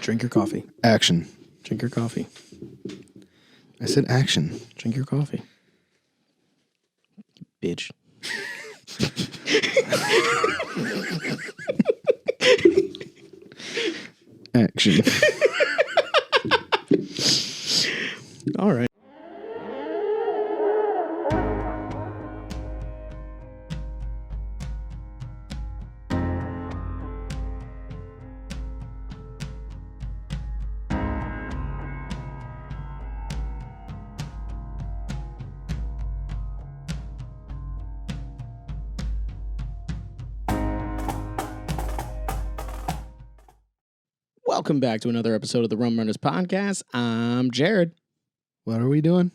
Drink your coffee. Action. Drink your coffee. I said action. Drink your coffee. Bitch. Action. All right. Welcome back to another episode of the Rum Runnas Podcast. I'm Jared. What are we doing?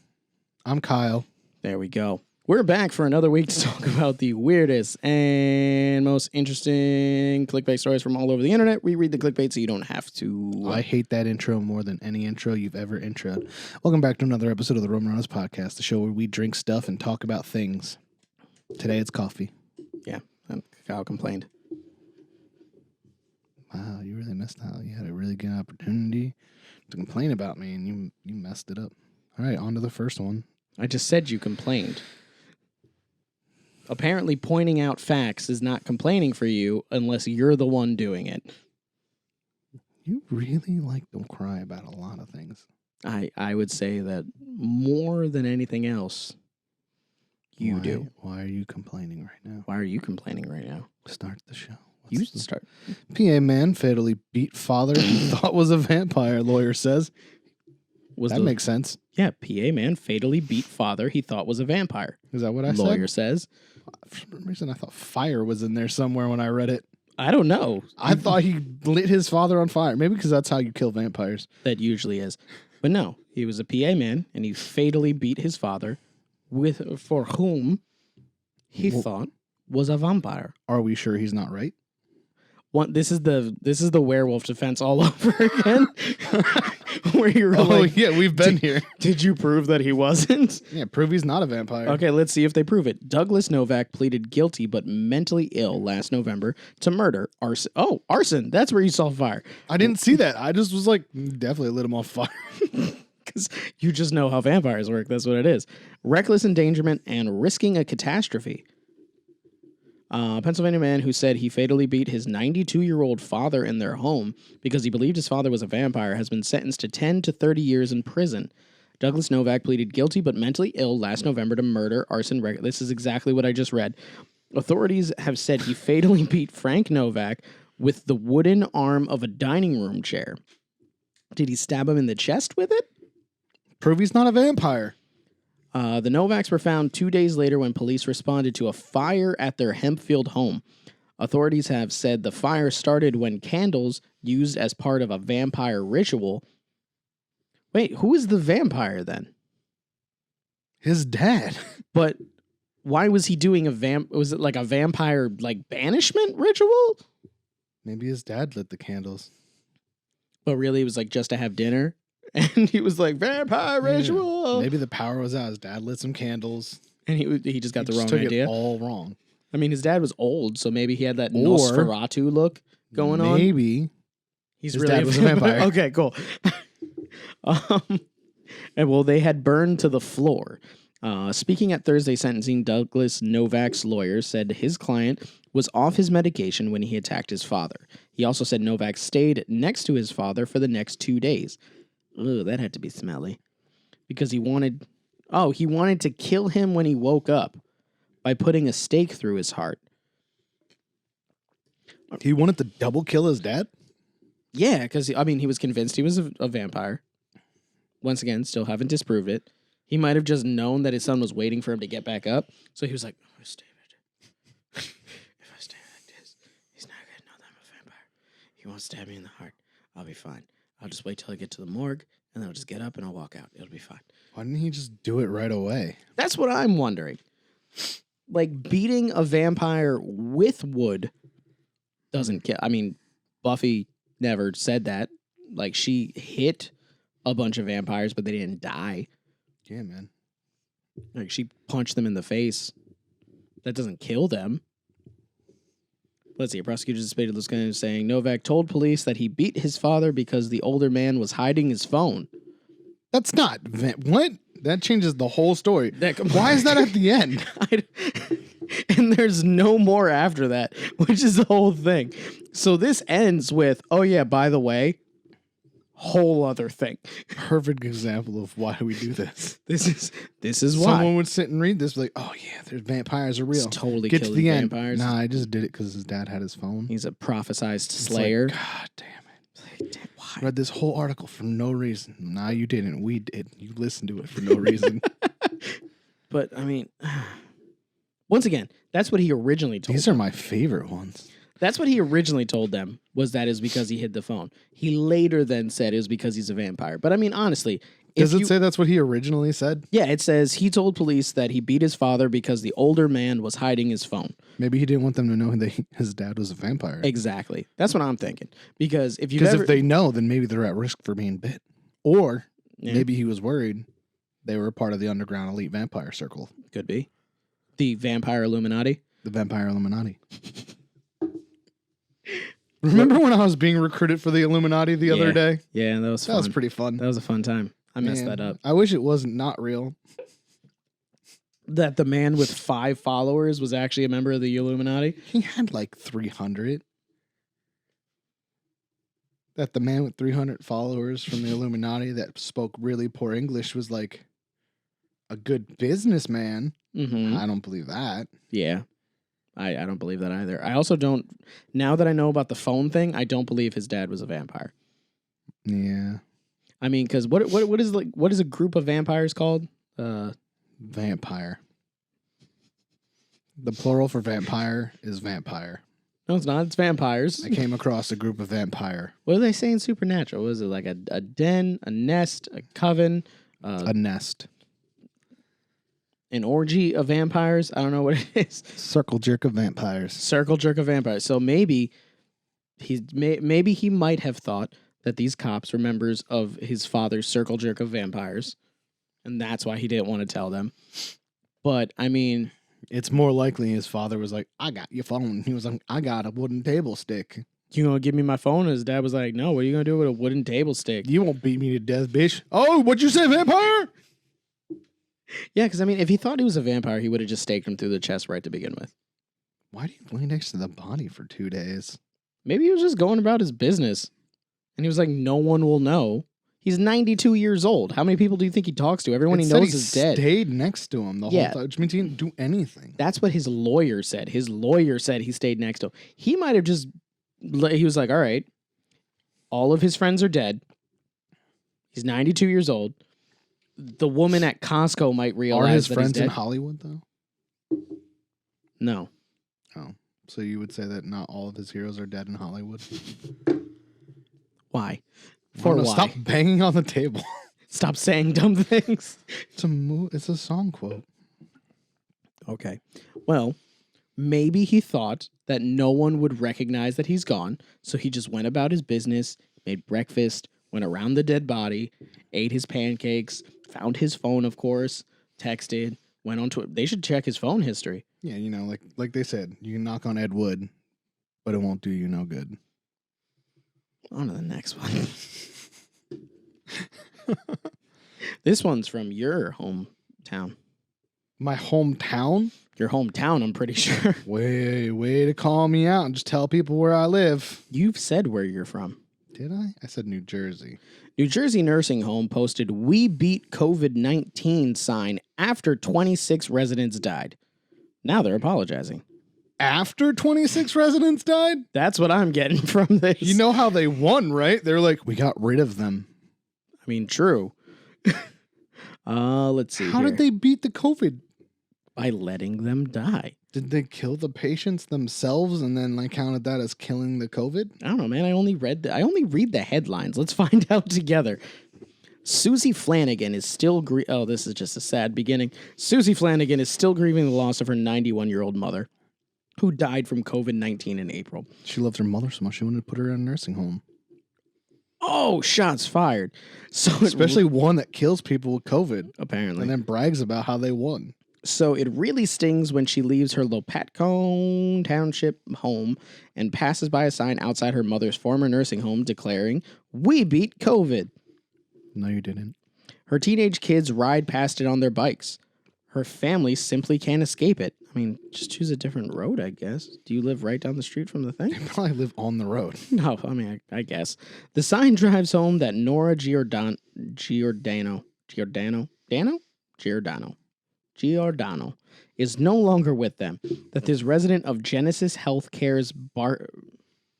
I'm Kyle. There we go. We're back for another week to talk about the weirdest and most interesting clickbait stories from all over the internet. We read the clickbait so you don't have to. I hate that intro more than any intro you've ever introed. Welcome back to another episode of the Rum Runnas Podcast, the show where we drink stuff and talk about things. Today it's coffee. Yeah, Kyle complained. Wow, you really missed out. You had a really good opportunity to complain about me, and you messed it up. All right, on to the first one. I just said you complained. Apparently, pointing out facts is not complaining for you unless you're the one doing it. You really like to cry about a lot of things. I would say that more than anything else, you do. Why are you complaining right now? Why are you complaining right now? Start the show. You start. PA man fatally beat father he thought was a vampire, lawyer says. That makes sense. Yeah, PA man fatally beat father he thought was a vampire. Is that what I said? Lawyer says. For some reason, I thought fire was in there somewhere when I read it. I don't know. I thought he lit his father on fire. Maybe because that's how you kill vampires. That usually is. But no, he was a PA man, and he fatally beat his father for whom he thought was a vampire. Are we sure he's not right? This is the werewolf defense all over again. Where you're like, yeah, we've been here. Did you prove that he wasn't? Yeah, prove he's not a vampire. Okay, let's see if they prove it. Douglas Novak pleaded guilty but mentally ill last November to murder, arson. Oh, arson. That's where you saw fire. I didn't see that. I just was like, definitely lit him on fire. Because you just know how vampires work. That's what it is. Reckless endangerment and risking a catastrophe. Pennsylvania man who said he fatally beat his 92-year-old father in their home because he believed his father was a vampire has been sentenced to 10 to 30 years in prison. Douglas Novak pleaded guilty but mentally ill last November to murder, arson. This is exactly what I just read. Authorities have said he fatally beat Frank Novak with the wooden arm of a dining room chair. Did he stab him in the chest with it? Prove he's not a vampire. The Novaks were found 2 days later when police responded to a fire at their Hempfield home. Authorities have said the fire started when candles used as part of a vampire ritual. Wait, who is the vampire then? His dad. But why was he doing was it like a vampire banishment ritual? Maybe his dad lit the candles. But really it was just to have dinner? And he was like, vampire ritual. Maybe the power was out. His dad lit some candles. And he just got the wrong took idea. It all wrong. I mean, his dad was old, so maybe he had that Nosferatu look going on. Maybe his really dad was a vampire. Okay, cool. And they had burned to the floor. Speaking at Thursday sentencing, Douglas Novak's lawyer said his client was off his medication when he attacked his father. He also said Novak stayed next to his father for the next 2 days. Ugh, that had to be smelly. Because he wanted to kill him when he woke up by putting a stake through his heart. He wanted to double kill his dad? Yeah, because, he was convinced he was a vampire. Once again, still haven't disproved it. He might have just known that his son was waiting for him to get back up. So he was like, oh, David, if I stay like this, he's not going to know that I'm a vampire. He won't stab me in the heart. I'll be fine. I'll just wait till I get to the morgue, and then I'll just get up and I'll walk out. It'll be fine. Why didn't he just do it right away? That's what I'm wondering. Beating a vampire with wood doesn't kill. Buffy never said that. She hit a bunch of vampires, but they didn't die. Yeah, man. She punched them in the face. That doesn't kill them. Let's see. A prosecutor anticipated this guy saying Novak told police that he beat his father because the older man was hiding his phone. That's not... What? That changes the whole story. Why is that at the end? And there's no more after that, which is the whole thing. So this ends with, oh yeah, by the way, whole other thing. Perfect example of why we do this. This is why. Someone would sit and read this, like, oh yeah, there's vampires are real. It's totally Get to killing the vampires. end. Nah, I just did it because his dad had his phone. He's a prophesized It's slayer. like, God damn it. Like, why? Read this whole article for no reason. Nah, you didn't. We did. You listened to it for no reason. But, I mean, once again, that's what he originally told These them. are my favorite ones. That's what he originally told them, was that is because he hid the phone. He later then said it was because he's a vampire. But, I mean, honestly... Does it say that's what he originally said? Yeah, it says he told police that he beat his father because the older man was hiding his phone. Maybe he didn't want them to know that his dad was a vampire. Exactly. That's what I'm thinking. Because if if they know, then maybe they're at risk for being bit. Or maybe he was worried they were a part of the underground elite vampire circle. Could be. The vampire Illuminati. The vampire Illuminati. Remember when I was being recruited for the Illuminati the other day? Yeah, that was fun. That was pretty fun. That was a fun time. I messed that up. I wish it wasn't not real. That the man with 5 followers was actually a member of the Illuminati? He had like 300. That the man with 300 followers from the Illuminati that spoke really poor English was like a good businessman. Mm-hmm. I don't believe that. Yeah. I don't believe that either. I also don't, now that I know about the phone thing, I don't believe his dad was a vampire. Yeah. I mean, because what is a group of vampires called? Vampire. The plural for vampire is vampire. No, it's not. It's vampires. I came across a group of vampire. What do they say in Supernatural? Was it like a den, a nest, a coven? A nest. An orgy of vampires? I don't know what it is. Circle jerk of vampires. Circle jerk of vampires. So maybe he might have thought that these cops were members of his father's circle jerk of vampires, and that's why he didn't want to tell them. But, I mean... It's more likely his father was like, I got your phone. He was like, I got a wooden table stick. You gonna give me my phone? And his dad was like, no, what are you gonna do with a wooden table stick? You won't beat me to death, bitch. Oh, what'd you say, vampire? Yeah, because, I mean, if he thought he was a vampire, he would have just staked him through the chest right to begin with. Why do you lay next to the body for 2 days? Maybe he was just going about his business. And he was like, no one will know. He's 92 years old. How many people do you think he talks to? Everyone he knows is dead. Stayed next to him the whole time, which means he didn't do anything. That's what his lawyer said. His lawyer said he stayed next to him. He might have just... He was like, all right, all of his friends are dead. He's 92 years old. The woman at Costco might realize Are his that friends he's dead. in Hollywood, though? No. Oh. So you would say that not all of his heroes are dead in Hollywood? Why? For why? Stop banging on the table. Stop saying dumb things. It's a song quote. Okay. Well, maybe he thought that no one would recognize that he's gone, so he just went about his business, made breakfast, went around the dead body, ate his pancakes, found his phone, of course, texted, went on to it. They should check his phone history. Yeah, you know, like they said, you can knock on Ed Wood, but it won't do you no good. On to the next one. This one's from your hometown. My hometown? Your hometown, I'm pretty sure. Way to call me out and just tell people where I live. You've said where you're from. Did I? I said New Jersey. New Jersey nursing home posted "We beat COVID-19" sign after 26 residents died. Now they're apologizing. After 26 residents died? That's what I'm getting from this. You know how they won, right? They're like, we got rid of them. I mean, true. Let's see. How did they beat the COVID? By letting them die. Did they kill the patients themselves and then like counted that as killing the COVID? I don't know, man. I only read the headlines. Let's find out together. Susie Flanagan is still this is just a sad beginning. Susie Flanagan is still grieving the loss of her 91-year-old mother, who died from COVID-19 in April. She loved her mother so much she wanted to put her in a nursing home. Oh, shots fired. So especially one that kills people with COVID. Apparently. And then brags about how they won. So it really stings when she leaves her Lopatcone Township home and passes by a sign outside her mother's former nursing home declaring, "We beat COVID." No, you didn't. Her teenage kids ride past it on their bikes. Her family simply can't escape it. I mean, just choose a different road, I guess. Do you live right down the street from the thing? You probably live on the road. No, I mean, I guess. The sign drives home that Nora Giordano is no longer with them, that this resident of Genesis Healthcare's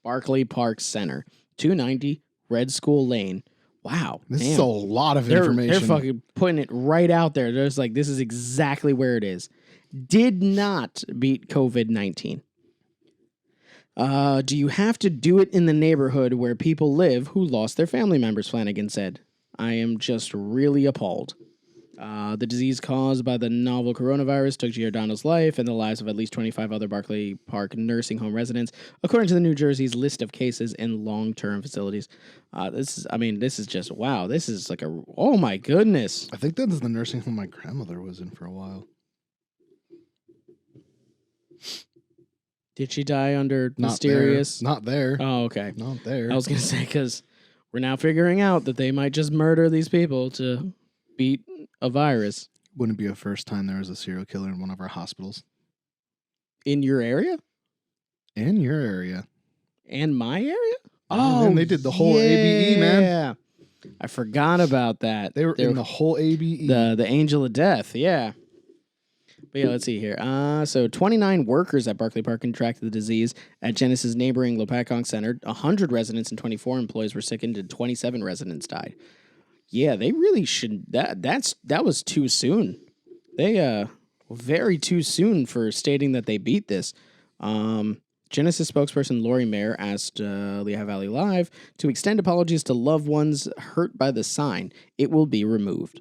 Barclay Park Center, 290 Red School Lane. Wow. This is a lot of information. They're fucking putting it right out there. There's like, this is exactly where it is. Did not beat COVID-19. Do you have to do it in the neighborhood where people live who lost their family members, Flanagan said. I am just really appalled. The disease caused by the novel coronavirus took Giordano's life and the lives of at least 25 other Barclay Park nursing home residents, according to the New Jersey's list of cases in long-term facilities. This is just, wow. This is like oh my goodness. I think that is the nursing home my grandmother was in for a while. Did she die under mysterious? Not there. Oh, okay. Not there. I was going to say, because we're now figuring out that they might just murder these people to beat a virus. Wouldn't be a first time there was a serial killer in one of our hospitals. In your area? In your area. And my area? Oh, man, they did the whole ABE, man. Yeah. I forgot about that. They were in the whole ABE. The Angel of Death, yeah. But yeah, let's see here. So 29 workers at Barclay Park contracted the disease. At Genesis' neighboring Lopatcong Center, 100 residents and 24 employees were sickened and 27 residents died. Yeah, they really should. That was too soon. They very too soon for stating that they beat this. Genesis spokesperson Lori Mayer asked Lehigh Valley Live to extend apologies to loved ones hurt by the sign. It will be removed.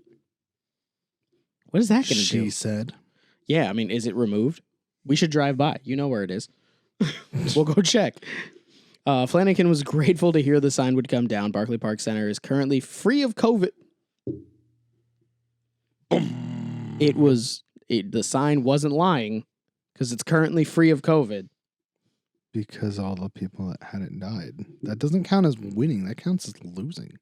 What is that going to do? She said. Yeah, I mean, is it removed? We should drive by. You know where it is. We'll go check. Flanagan was grateful to hear the sign would come down. Barclay Park Center is currently free of COVID. The sign wasn't lying because it's currently free of COVID. Because all the people that hadn't died. That doesn't count as winning. That counts as losing.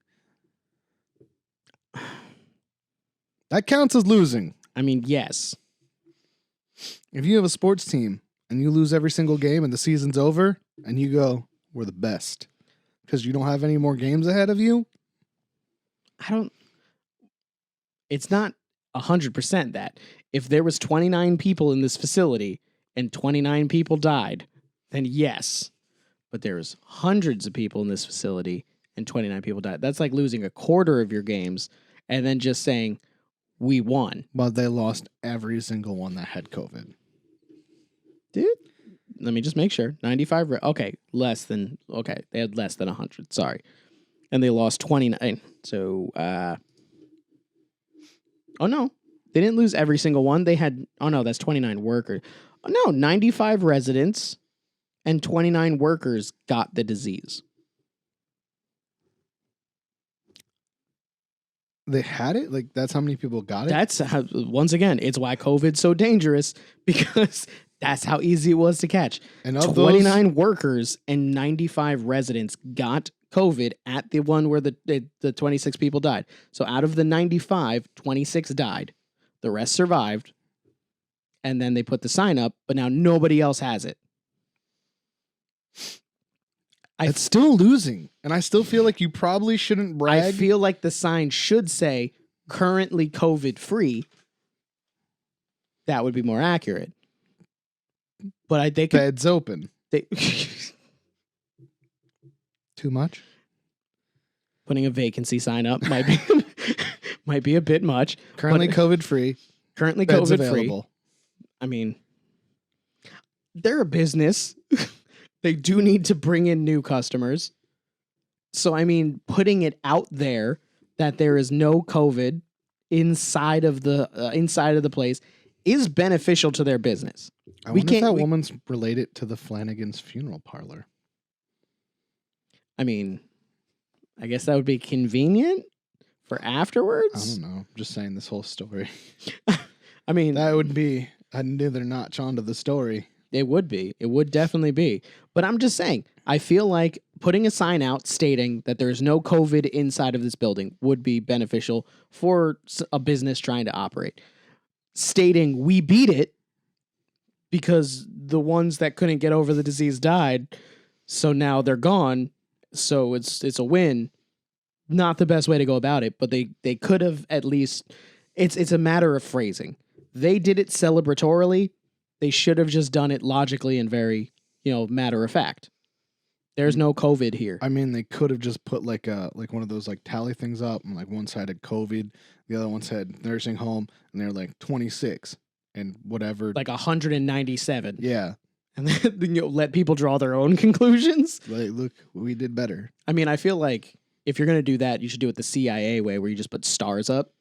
That counts as losing. I mean, yes. If you have a sports team and you lose every single game and the season's over and you go, we're the best because you don't have any more games ahead of you. It's not 100% that. If there was 29 people in this facility and 29 people died, then yes. But there's hundreds of people in this facility and 29 people died. That's like losing a quarter of your games and then just saying, we won. But they lost every single one that had COVID. Dude, let me just make sure. 95. Okay, they had less than 100. Sorry. And they lost 29. So, oh no. They didn't lose every single one. They had, oh no, that's 29 workers. Oh, no, 95 residents and 29 workers got the disease. They had it? Like, that's how many people got it? That's how, once again, it's why COVID's so dangerous, because that's how easy it was to catch. And of 29 workers and 95 residents got COVID at the one where the 26 people died. So out of the 95, 26 died. The rest survived. And then they put the sign up, but now nobody else has it. It's still losing. And I still feel like you probably shouldn't brag. I feel like the sign should say currently COVID free. That would be more accurate. But they could. Beds open. Too much? Putting a vacancy sign up might be a bit much. Currently COVID free. Currently Beds COVID available. free. I mean, they're a business. They do need to bring in new customers. So, I mean, putting it out there that there is no COVID inside of the place is beneficial to their business. I wonder if that woman's related to the Flanagan's funeral parlor. I mean, I guess that would be convenient for afterwards. I don't know. I'm just saying this whole story. I mean, That would be another notch onto the story. it would be. It would definitely be. But I'm just saying, I feel like putting a sign out stating that there's no COVID inside of this building would be beneficial for a business trying to operate. Stating we beat it because the ones that couldn't get over the disease died, so now they're gone. So it's a win. Not the best way to go about it, but they could have at least. It's a matter of phrasing. They did it celebratorily. They should have just done it logically and very, matter of fact. There's no COVID here. I mean, they could have just put like one of those like tally things up, and like one side had COVID, the other one said nursing home, and they're like 26 and whatever, Like 197. yeah. And then let people draw their own conclusions. Like, look, we did better. I mean, I feel like if you're gonna do that, you should do it the CIA way, where you just put stars up.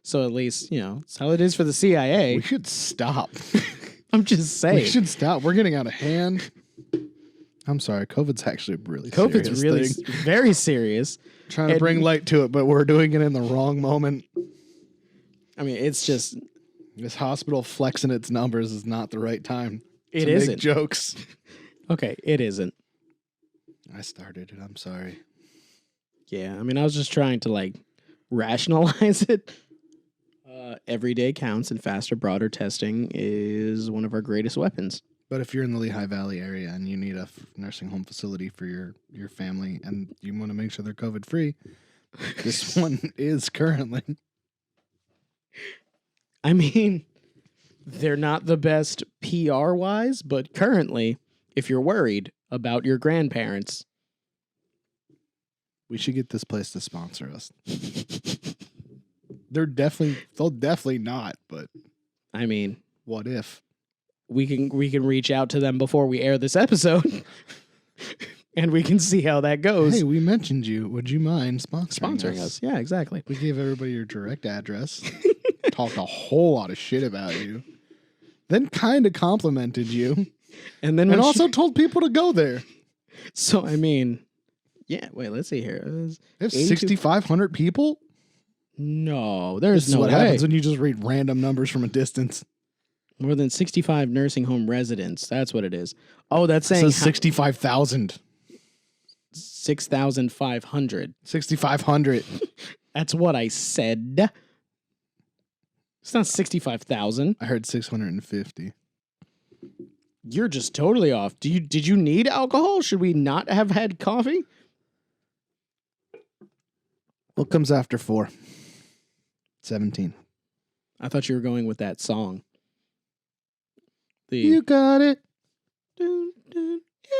So at least, it's how it is for the CIA. We should stop. I'm just saying. We should stop. We're getting out of hand. I'm sorry. COVID's actually really COVID's serious really thing. very serious. Trying to bring light to it, but we're doing it in the wrong moment. I mean, it's just This hospital flexing its numbers is not the right time. It to isn't. make jokes. Okay, it isn't. I started it. I'm sorry. Yeah, I mean, I was just trying to rationalize it. Every day counts, and faster, broader testing is one of our greatest weapons. But if you're in the Lehigh Valley area and you need a nursing home facility for your family and you want to make sure they're COVID free, this one is currently. I mean, they're not the best PR wise, but currently, if you're worried about your grandparents, We should get this place to sponsor us. They'll definitely not, but I mean, what if? we can reach out to them before we air this episode, and we can see how that goes. Hey, we mentioned you. Would you mind sponsoring Sponsoring us. Yeah, exactly. We gave everybody your direct address, talked a whole lot of shit about you, then kind of complimented you, And then and also told people to go there. So I mean, yeah. Wait, let's see here. They have 82 6,500 people. No, there's This is no what way. happens when you just read random numbers from a distance. More than 65 nursing home residents. That's what it is. Oh, that's It saying says 65,000. 6,500. 6,500. That's what I said. It's not 65,000. I heard 650. You're just totally off. Did you need alcohol? Should we not have had coffee? What comes after 4? 17. I thought you were going with that song. You got it. You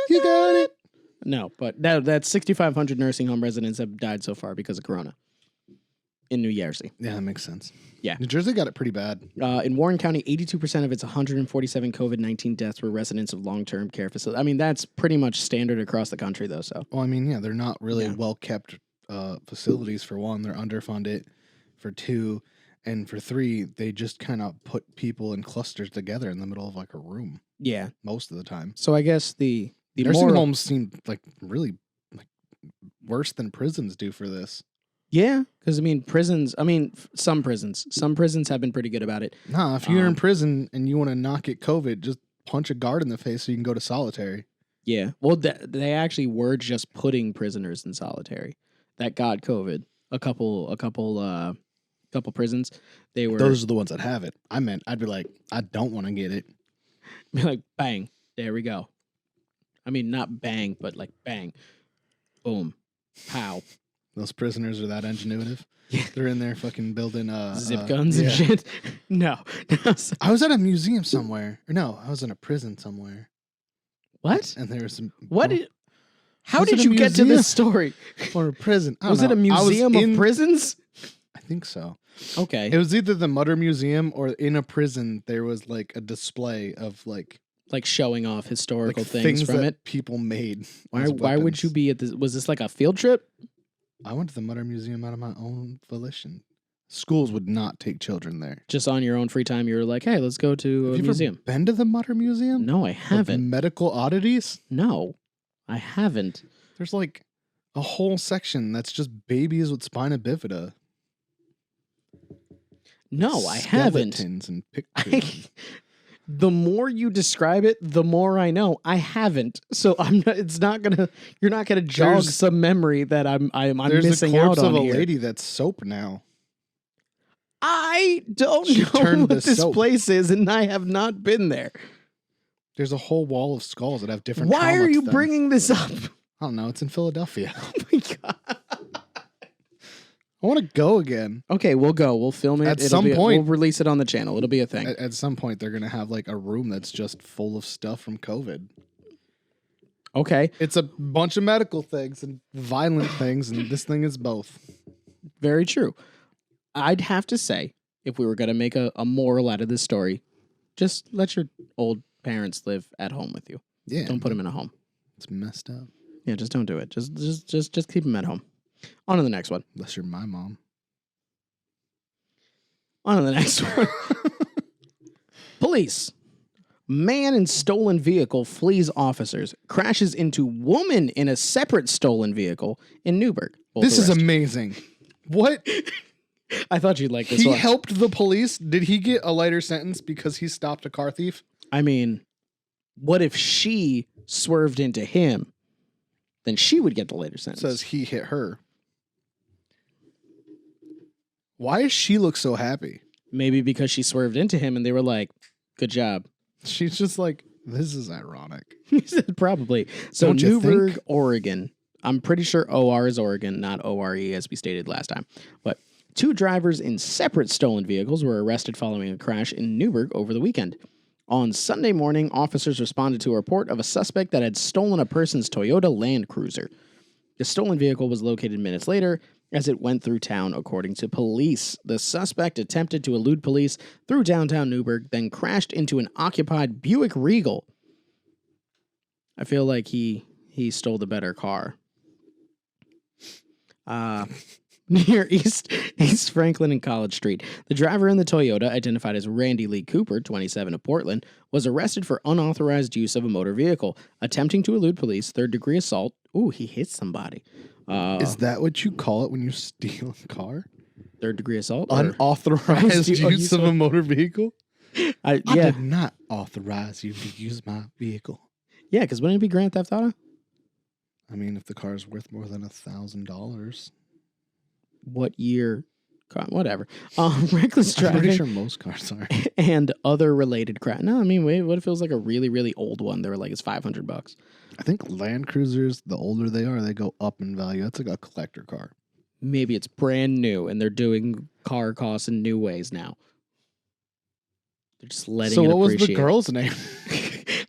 You got it. No, but that's 6,500 nursing home residents have died so far because of Corona in New Jersey. Yeah, that makes sense. Yeah. New Jersey got it pretty bad. In Warren County, 82% of its 147 COVID-19 deaths were residents of long-term care facilities. I mean, that's pretty much standard across the country, though. So, Well, I mean, yeah, they're not really Yeah. well-kept facilities, for one. They're underfunded, for two. And for three, they just kind of put people in clusters together in the middle of like a room yeah. most of the time. So I guess the Nursing more, homes seem like really like worse than prisons do for this. yeah, because I mean, some prisons have been pretty good about it. Nah, if you're in prison and you want to not get COVID, just punch a guard in the face so you can go to solitary. Yeah. Well, they actually were just putting prisoners in solitary that got COVID. A couple prisons. They were Those are the ones that have it. I'd be like, I don't want to get it. be like, bang, there we go. I mean, not bang, but like bang, boom, pow. Those prisoners are that ingenuitive. Yeah. They're in there fucking building Zip guns and shit. No. I was at a museum somewhere. Or no, I was in a prison somewhere. What? And there was some How Was did it a you get to museum? this story? or a prison. I don't Was it a know. I was museum of in- prisons? I think so. Okay. It was either the Mutter Museum or in a prison there was like a display of like Like showing off historical things things from that it. people made. Why as would weapons. you be at this? Was this like a field trip? I went to the Mutter Museum out of my own volition. Schools would not take children there. Just on your own free time, you were like, hey, let's go to a Have you museum. ever been to the Mutter Museum? No, I Of haven't. medical oddities? No, I haven't. There's like a whole section that's just babies with spina bifida. No, I haven't. Skeletons and pictures. The more you describe it, the more I know. I haven't. So I'm not, it's not gonna. You're not gonna jog some memory that I'm There's missing a out corpse on of a here. lady that's soap now. I don't She know turned what to this soap. place is, and I have not been there. There's a whole wall of skulls that have different. Why trauma are you to them. bringing this up? I don't know. It's in Philadelphia. Oh my god. I want to go again. Okay, we'll go. We'll film it. At some point- we'll release it on the channel. It'll be a thing. At some point, they're gonna have like a room that's just full of stuff from COVID. Okay, It's a bunch of medical things and violent things, and this thing is both. very true. I'd have to say, if we were going to make a moral out of this story, just let your old parents live at home with you. Yeah, Don't put them in a home. it's messed up. Yeah, just don't do it. Just keep them at home. On to the next one. Unless you're my mom. On to the next one. Police. Man in stolen vehicle flees officers, crashes into woman in a separate stolen vehicle in Newburgh. Both This is arrested. amazing. What? I thought you'd like this He one. helped the police? Did he get a lighter sentence because he stopped a car thief? I mean, what if she swerved into him? Then she would get the later sentence. Says he hit her. Why does she look so happy? Maybe because she swerved into him and they were like, good job. She's just like, this is ironic. Probably. So Don't you Newburgh, think? Oregon. I'm pretty sure OR is Oregon, not ORE as we stated last time. But 2 drivers in separate stolen vehicles were arrested following a crash in Newburgh over the weekend. On Sunday morning, officers responded to a report of a suspect that had stolen a person's Toyota Land Cruiser. The stolen vehicle was located minutes later as it went through town, according to police. The suspect attempted to elude police through downtown Newburgh, then crashed into an occupied Buick Regal. I feel like he stole the better car. Near East Franklin and College Street, the driver in the Toyota, identified as Randy Lee Cooper, 27 of Portland, was arrested for unauthorized use of a motor vehicle, attempting to elude police, third-degree assault. Ooh, he hit somebody. Is that what you call it when you steal a car? Third-degree assault? Or- Unauthorized Oh, you use of a motor vehicle? I yeah, did not authorize you to use my vehicle. yeah, because wouldn't it be Grand Theft Auto? I mean, if the car is worth more than $1,000, What year? Whatever. Reckless I'm driving pretty sure most cars are. and other related crap. No, I mean, wait, what if it was like a really, really old one? They were like, it's $500. I think Land Cruisers, the older they are, they go up in value. That's like a collector car. Maybe it's brand new and they're doing car costs in new ways now. They're just letting So it what was the appreciate. girl's name?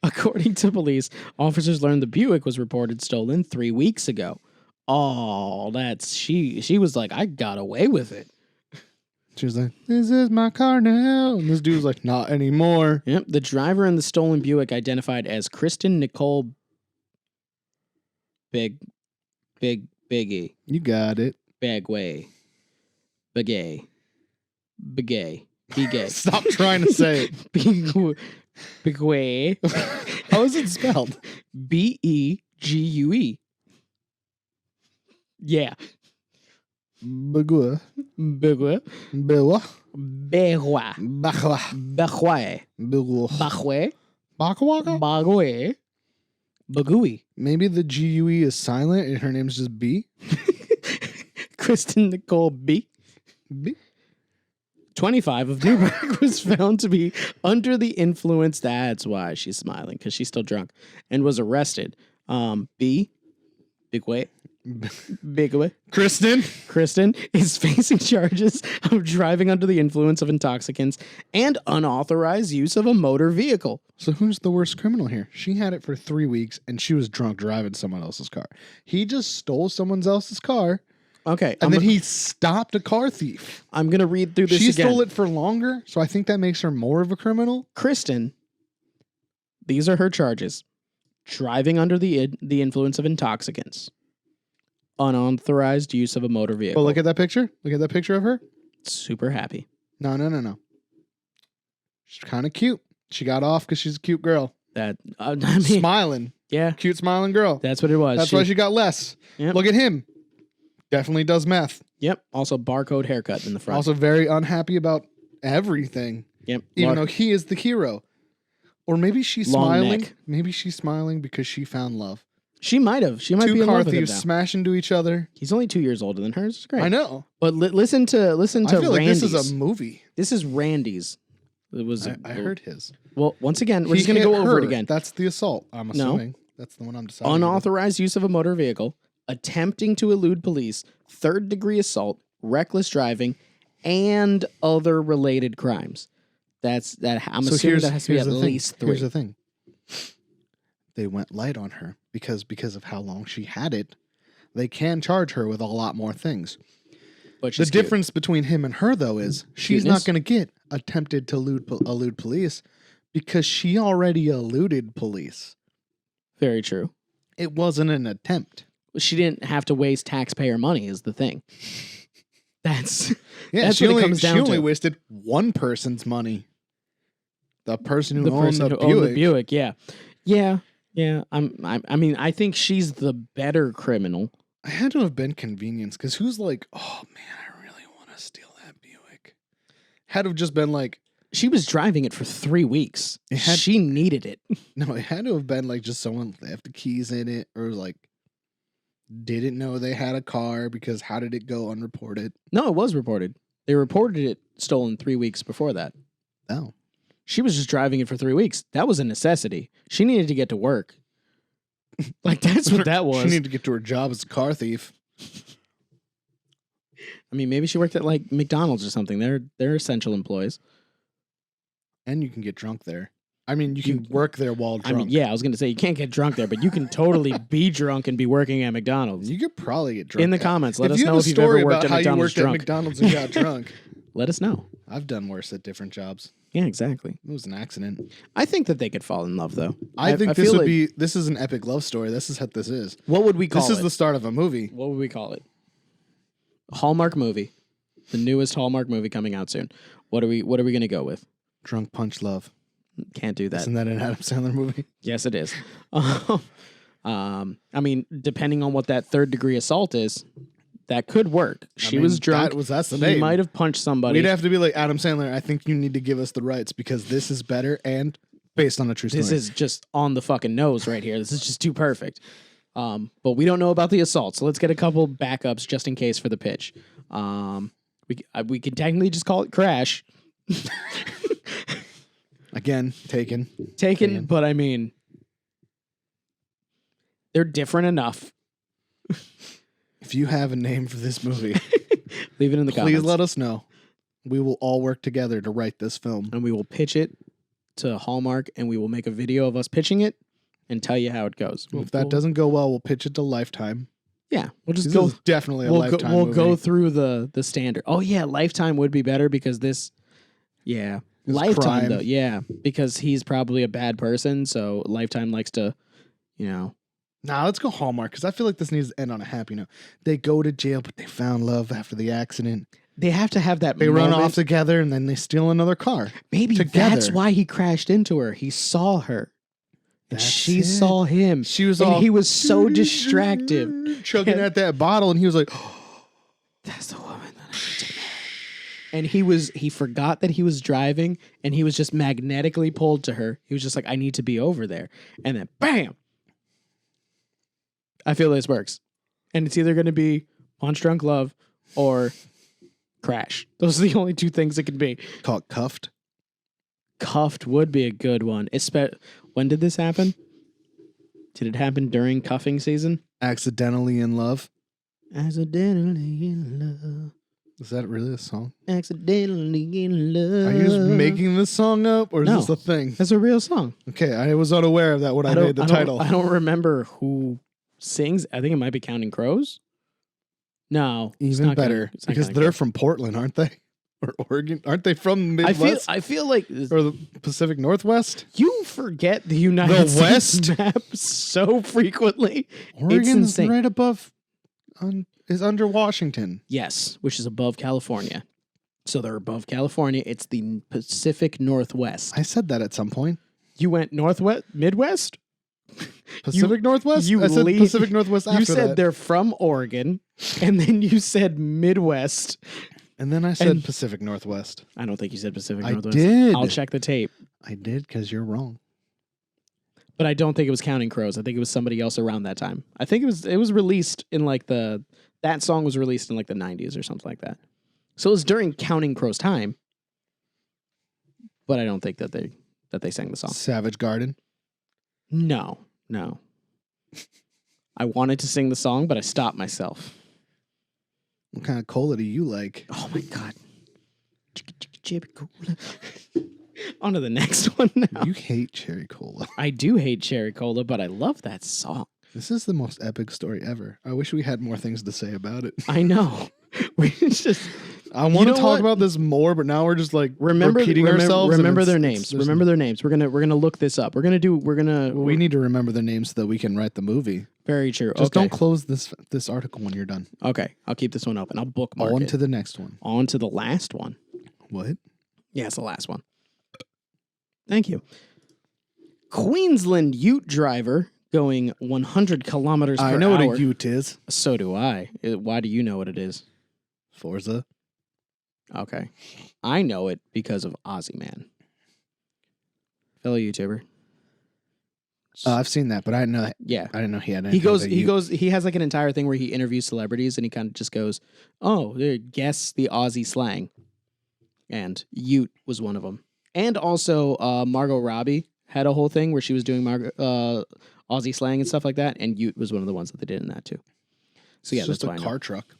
According to police, officers learned the Buick was reported stolen 3 weeks ago. Oh, that's she was like, I got away with it. She was like, this is my car now. And this dude was like, not anymore. Yep, the driver in the stolen Buick identified as Kristen Nicole Biggie. You got it. Bagway. Begay. Begay. Stop trying to say it. Begway. How is it spelled? Begue. Yeah. Bagua. Begwa. Bewa. Behwa. Bakwa. Behwa. Bewa. Bahwe. Bakawaka? Bagwe. Bagui. Maybe the GUE is silent and her name's just B. Kristen Nicole B. B. 25 of Newburgh was found to be under the influence. That's why she's smiling, because she's still drunk, and was arrested. B. Bigway. Kristen. Kristen is facing charges of driving under the influence of intoxicants and unauthorized use of a motor vehicle. So who's the worst criminal here? She had it for 3 weeks and she was drunk driving someone else's car. He just stole someone else's car Okay, and then he stopped a car thief. I'm going to read through this She again. stole it for longer, so I think that makes her more of a criminal. Kristen, these are her charges. Driving under the influence of intoxicants. Unauthorized use of a motor vehicle. Oh, look at that picture. Look at that picture of her. Super happy. No. She's kind of cute. She got off because she's a cute girl. That I mean, Smiling. yeah, Cute smiling girl. that's what it was. That's why she got less. Yep. Look at him. Definitely does meth. Yep. Also, barcode haircut in the front. Also very unhappy about everything. Yep. Even though he is the hero. Or maybe she's Long smiling. neck. Maybe she's smiling because she found love. She might have. She might be Two in car love with him thieves now. smash into each other. He's only 2 years older than hers. It's great. I know. But listen to I feel Randy's. like this is a movie. This is Randy's. It was. I heard his. Well, once again, we're He just going to hit go over her. it again. That's the assault, I'm assuming. That's the one I'm deciding. Unauthorized use of a motor vehicle, attempting to elude police, third-degree assault, reckless driving, and other related crimes. That's that. I'm assuming that has to be at least 3. Here's the thing. They went light on her because of how long she had it. They can charge her with a lot more things. But The difference between him and her, though, is she's Cuteness? not going to get attempted to elude police because she already eluded police. Very true. It wasn't an attempt. She didn't have to waste taxpayer money. Is the thing. That's Yeah, what it comes down she only to. wasted one person's money. The person who The owned person the who owned the Buick. Buick. Yeah. I mean, I think she's the better criminal. I had to have been convenience because who's like, oh man, I really want to steal that Buick. Had to have just been like, She was driving it for 3 weeks. had- She needed it. no, it had to have been like just someone left the keys in it or like didn't know they had a car because how did it go unreported? No, it was reported. They reported it stolen 3 weeks before that. Oh. She was just driving it for 3 weeks. That was a necessity. She needed to get to work. Like, that's what that was. She needed to get to her job as a car thief. I mean, maybe she worked at like McDonald's or something. They're essential employees. And you can get drunk there. I mean, you can work there while drunk. I mean, yeah, I was going to say you can't get drunk there, but you can totally be drunk and be working at McDonald's. You could probably get drunk. In the comments, let if us you know have if a you've ever story worked about at how you McDonald's worked drunk. at McDonald's and got drunk. Let us know. I've done worse at different jobs. Yeah, exactly. It was an accident. I think that they could fall in love, though. I think this feel would like- be. This is an epic love story. This is what this is. What would we call This it? is the start of a movie. What would we call it? Hallmark movie. The newest Hallmark movie coming out soon. What are we going to go with? Drunk Punch Love. Can't do that. Isn't that an Adam Sandler movie? Yes, it is. I mean, depending on what that third-degree assault is, that could work. She was drunk. That's the He name. might have punched somebody. We'd have to be like Adam Sandler. I think you need to give us the rights because this is better and based on a true story. This is just on the fucking nose right here. This is just too perfect. But we don't know about the assault, so let's get a couple backups just in case for the pitch. We could technically just call it Crash. Again taken. Taken, but I mean, they're different enough. If you have a name for this movie, Leave it in the please comments. let us know. We will all work together to write this film. And we will pitch it to Hallmark, and we will make a video of us pitching it and tell you how it goes. If that doesn't go well, we'll pitch it to Lifetime. yeah, we'll just This go. is definitely a We'll Lifetime we'll movie. go through the standard. Oh yeah, Lifetime would be better because this. Yeah, It's Lifetime crime. though. Yeah, because he's probably a bad person, so Lifetime likes to, you know. Nah, let's go Hallmark because I feel like this needs to end on a happy note. They go to jail, but they found love after the accident. They have to have that. They run moment. off together and then they steal another car. Maybe together. that's why he crashed into her. He saw her, and That's she it. saw him. She was and all he was so distracted. chugging at that bottle, and he was like, That's the woman that I need to marry. And he forgot that he was driving, and he was just magnetically pulled to her. He was just like, I need to be over there. And then bam. I feel this works. And it's either going to be Punch Drunk Love or Crash. Those are the only two things it could be. called Cuffed. Cuffed would be a good one. When did this happen? Did it happen during cuffing season? Accidentally in Love. Accidentally in love. Is that really a song? Accidentally in love. Are you just making this song up, or is No. this a thing? That's a real song. Okay, I was unaware of that when I made the title. I don't remember who sings. I think it might be Counting Crows. No, it's Even not better, it's not because Counting they're Crows. from Portland, aren't they? Or Oregon? Aren't they from the Midwest? I feel like or the Pacific Northwest? you forget the United The States West? map so frequently. Oregon's insane. right above, is under Washington. Yes, which is above California. So they're above California. It's the Pacific Northwest. I said that at some point. You went Northwest, Midwest? Pacific Northwest? you I said leave- Pacific Northwest after You said that. they're from Oregon, and then you said Midwest. And then I said And- Pacific Northwest. I don't think you said Pacific I Northwest. did. I'll check the tape. I did because you're wrong. But I don't think it was Counting Crows. I think it was somebody else around that time. I think it was released in like that song was released in like the 90s or something like that. So it was during Counting Crows time. But I don't think that they sang the song. Savage Garden. No. I wanted to sing the song, but I stopped myself. What kind of cola do you like? Oh my god. Cherry cola. On to the next one now. You hate cherry cola. I do hate cherry cola, but I love that song. This is the most epic story ever. I wish we had more things to say about it. I know. We just I want to talk about this more, but now we're just like repeating ourselves. Remember their names. Remember their names. We're gonna look this up. We need to remember their names so that we can write the movie. Very true. Just don't close this article when you're done. Okay, I'll keep this one open. I'll bookmark On it. to the next one. On to the last one. What? Yeah, it's the last one. Thank you. Queensland Ute driver going 100 kilometers per hour. I know what a Ute is. So do I. Why do you know what it is? Forza. Okay. I know it because of Ozzy Man. Fellow YouTuber. I've seen that, but I didn't know. Yeah. I didn't know he had. He has like an entire thing where he interviews celebrities and he kind of just goes, "Oh, guess the Aussie slang," and Ute was one of them. And also, Margot Robbie had a whole thing where she was doing Aussie slang and stuff like that, and Ute was one of the ones that they did in that too. So yeah, it's that's just why a I know. car truck.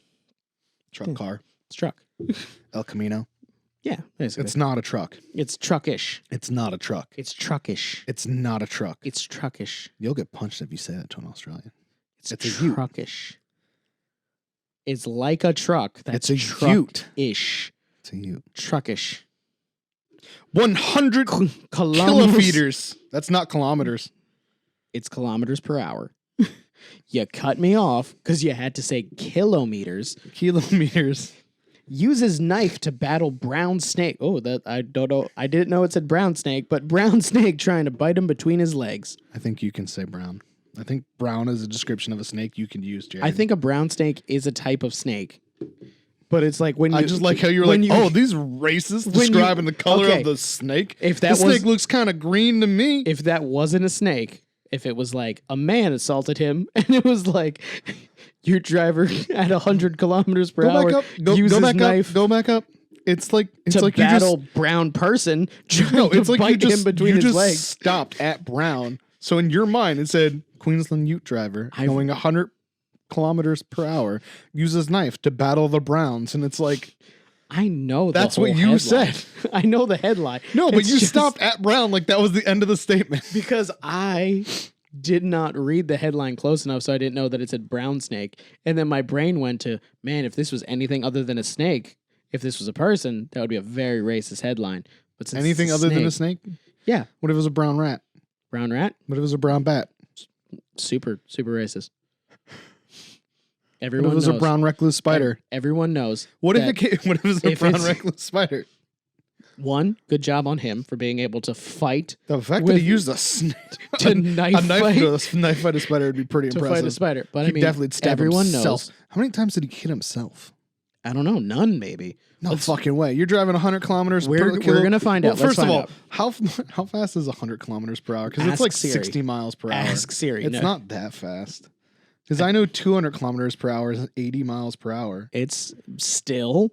Truck car. It's truck. El Camino. Yeah, basically. It's not a truck. It's truckish. It's not a truck. It's truckish. It's not a truck. It's truckish. You'll get punched if you say that to an Australian. It's a Ute. truckish. It's like a truck. That's It's a Ute. Ish. It's a Ute. Truckish. 100 kilometers. That's not kilometers. It's kilometers per hour. You cut me off because you had to say kilometers. Kilometers. Uses knife to battle brown snake. Oh, that I don't know. I didn't know it said brown snake, but brown snake trying to bite him between his legs. I think you can say brown. I think brown is a description of a snake you can use, Jared. I think a brown snake is a type of snake. But it's like when you... I just like how you're like, oh, these racists describing the color of the snake? If that snake looks kind of green to me. If that wasn't a snake, if it was like a man assaulted him and it was like... Your driver at 100 kilometers per hour uses knife. Go back up. It's like to you battle just brown person trying to bite him between his legs. Stopped at brown. So in your mind, it said Queensland Ute driver going 100 kilometers per hour uses knife to battle the Browns, and it's like I know that's what you said. I know the headline. No, but you stopped at brown like that was the end of the statement because I did not read the headline close enough, so I didn't know that it said brown snake. And then my brain went to, man, if this was anything other than a snake, if this was a person, that would be a very racist headline. But since anything other than a snake? Yeah. What if it was a brown rat? Brown rat? What if it was a brown bat? Super, super racist. Everyone knows. What if it was a brown recluse spider? Everyone knows. What if it was a brown recluse spider? One, good job on him for being able to fight. The fact that he used a knife fight a spider would be pretty impressive. To fight a spider, but I mean, definitely stab everyone himself. knows. How many times did he hit himself? I don't know. None, maybe. No fucking way. You're driving 100 kilometers per hour. We're gonna find out. First of all, how fast is 100 kilometers per hour? Because it's like Siri. 60 miles per hour. Ask Siri. It's not that fast. Because I know 200 kilometers per hour is 80 miles per hour. It's still,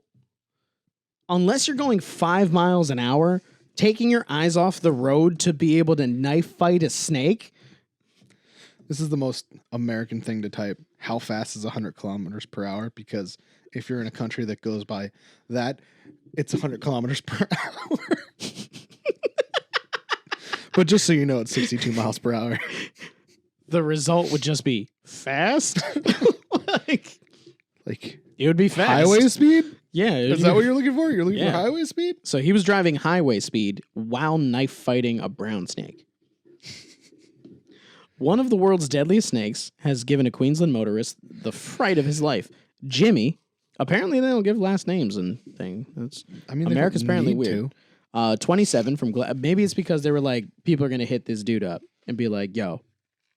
unless you're going 5 miles an hour, taking your eyes off the road to be able to knife fight a snake. This is the most American thing to type. How fast is 100 kilometers per hour? Because if you're in a country that goes by that, it's 100 kilometers per hour. But just so you know, it's 62 miles per hour. The result would just be fast. like it would be fast. Highway speed? Yeah. Is that what you're looking for? You're looking for highway speed? So he was driving highway speed while knife fighting a brown snake. One of the world's deadliest snakes has given a Queensland motorist the fright of his life. Jimmy. Apparently they don't give last names and thing. America's apparently weird. 27 from maybe it's because they were like, people are gonna hit this dude up and be like, yo,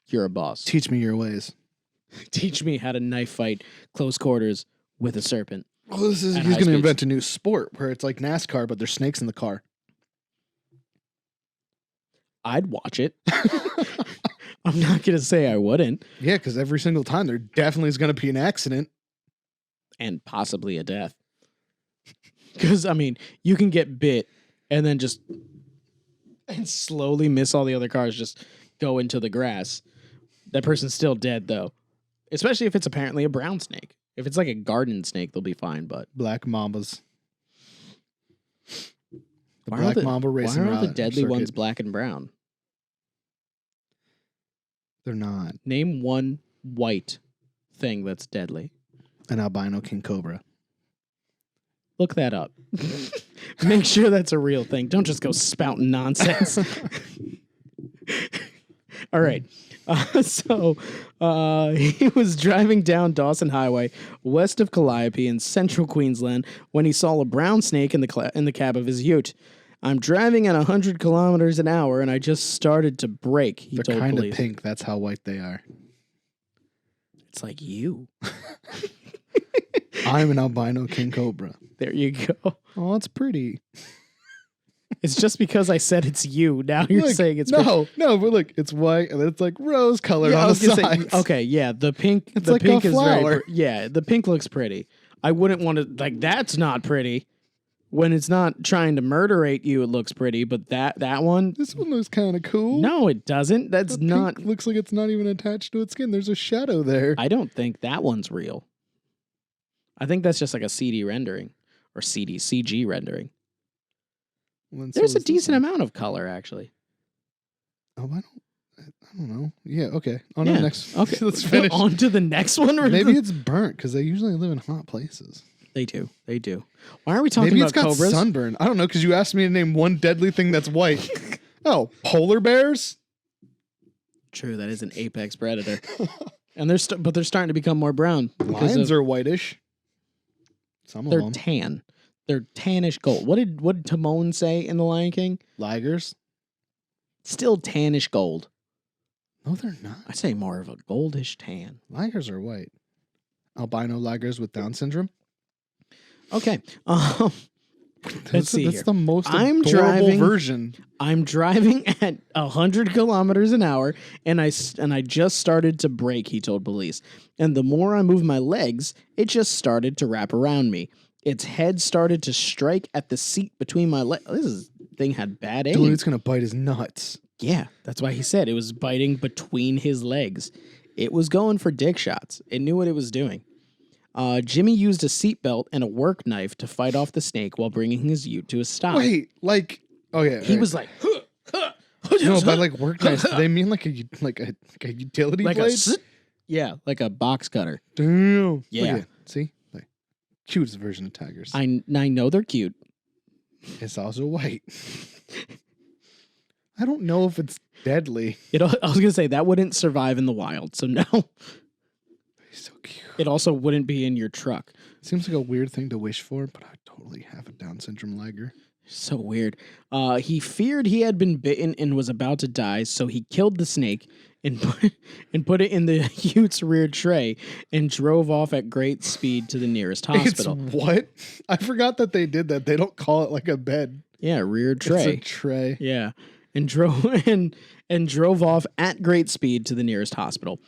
you're a boss. Teach me your ways. Teach me how to knife fight close quarters with a serpent. Well, he's high going to speeds. invent a new sport where it's like NASCAR, but there's snakes in the car. I'd watch it. I'm not going to say I wouldn't. Yeah, because every single time there definitely is going to be an accident. And possibly a death. Because, I mean, you can get bit and then just and slowly miss all the other cars, just go into the grass. That person's still dead, though. Especially if it's apparently a brown snake. If it's like a garden snake, they'll be fine, but... Black mambas. The Why black are mamba racing Why are the route deadly circuit. ones black and brown? They're not. Name one white thing that's deadly. An albino king cobra. Look that up. Make sure that's a real thing. Don't just go spouting nonsense. All right. He was driving down Dawson Highway west of Calliope in central Queensland when he saw a brown snake in the cab of his ute. I'm driving at 100 kilometers an hour and I just started to brake, he They're told kind of police. pink. That's how white they are. It's like you. I'm an albino king cobra. There you go. Oh, that's pretty. It's just because I said it's you. Now you're Look, saying it's no, but look, it's white and then it's like rose colored Yeah, I on was the gonna sides. say, okay, yeah, the pink. It's the like pink a is very. flower. Yeah, the pink looks pretty. I wouldn't want to like. That's not pretty. When it's not trying to murderate you, it looks pretty. But that one, This one looks kind of cool. no, it doesn't. That's The not. pink looks like it's not even attached to its skin. There's a shadow there. I don't think that one's real. I think that's just like a CD rendering or CG rendering. Well, There's so a is this decent one. amount of color actually. Oh, I don't know. Yeah, okay. On to Yeah, the next. Okay, Let's finish. On to the next one. Or Maybe it's burnt because they usually live in hot places. They do. They do. Why are we talking Maybe about it's got cobras? sunburn. I don't know because you asked me to name one deadly thing that's white. Oh, polar bears? True, that is an apex predator. And they're starting to become more brown. Lions are whitish. Some of They're them. tan. They're tannish gold. What did Timon say in The Lion King? Ligers? Still tannish gold. No, they're not. I say more of a goldish tan. Ligers are white. Albino ligers with Down syndrome? Okay. Let's see That's here. the most I'm adorable driving- version. I'm driving at 100 kilometers an hour, and I just started to brake, he told police. And the more I moved my legs, it just started to wrap around me. Its head started to strike at the seat between my legs. This thing had bad aim. Dude, it's going to bite his nuts. Yeah, that's why he said it was biting between his legs. It was going for dick shots. It knew what it was doing. Jimmy used a seatbelt and a work knife to fight off the snake while bringing his ute to a stop. Wait, like, oh yeah. He right. was like, No, by like work knives, do they mean like a utility like blade? yeah, like a box cutter. Damn. Look Yeah. at it. See? Like, cutest version of tigers. I know they're cute. It's also white. I don't know if it's deadly. I was gonna say that wouldn't survive in the wild, so no. He's so cute. It also wouldn't be in your truck. Seems like a weird thing to wish for, but I totally have a Down syndrome liger. So weird. He feared he had been bitten and was about to die, so he killed the snake and put it in the ute's rear tray and drove off at great speed to the nearest hospital. It's what? I forgot that they did that. They don't call it like a bed. Yeah, rear tray. It's a tray. Yeah, and drove off at great speed to the nearest hospital.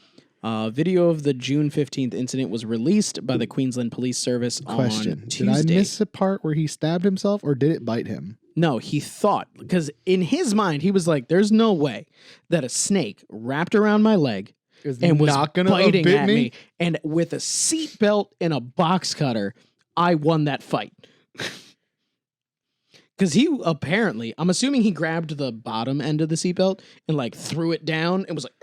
Video of the June 15th incident was released by the Queensland Police Service Question. on Did Tuesday. I miss the part where he stabbed himself or did it bite him? No, he thought, because in his mind, he was like, there's no way that a snake wrapped around my leg and was not gonna have biting bit at me? me. And with a seatbelt and a box cutter, I won that fight. Because he apparently, I'm assuming he grabbed the bottom end of the seatbelt and like threw it down and was like,